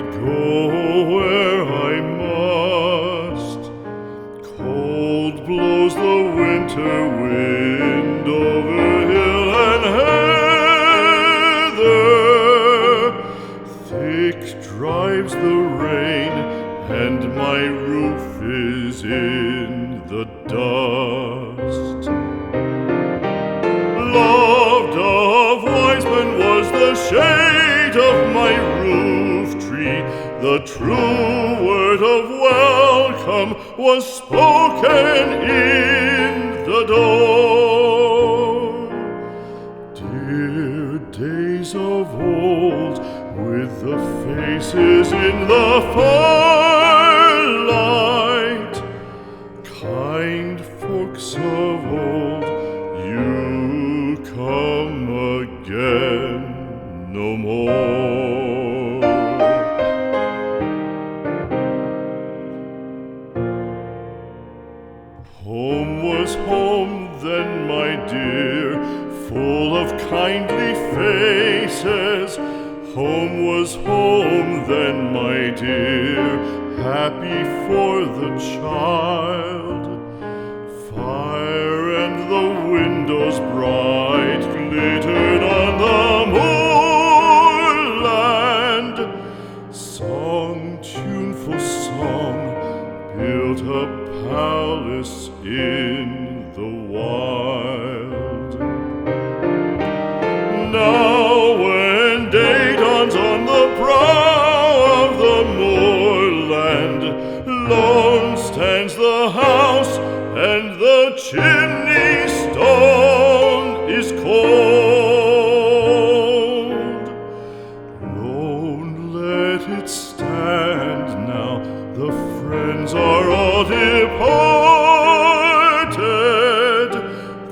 go where I must. Cold blows the winter wind over hill and heather. Thick drives the rain, and my roof is in the dust. Loved of wise men was the shade of my roof tree. The true word of welcome was spoken in the door. Dear days of old, with the faces in the firelight, kind folks of old, you come again no more. Home was home then, my dear, full of kindly faces. Home was home then, my dear, happy for the child. Fire and the windows bright glittered on the moorland. Song, tuneful song, built a palace in the wild. Now when day dawns on the brow of the moorland, lone stands the house and the chimney stone is cold. Lone let it stand now, the friends are all departed.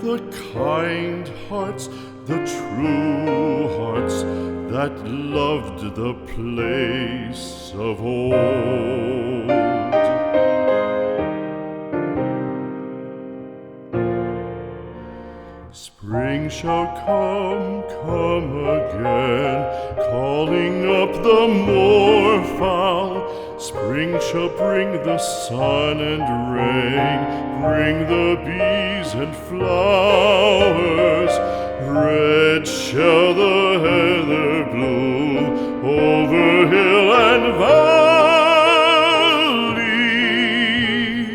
The kind hearts, the true hearts that loved the place of old. Spring shall come again, calling up the moorfowl. Spring shall bring the sun and rain, bring the bees and flowers. Red shall the heather bloom over hill and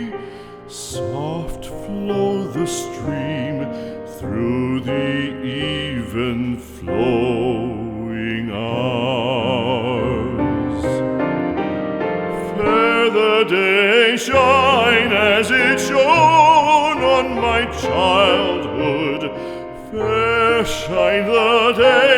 valley. Soft flow the stream through the even flowing hours. Fair the day shine as it shone on my childhood. Fair shine the day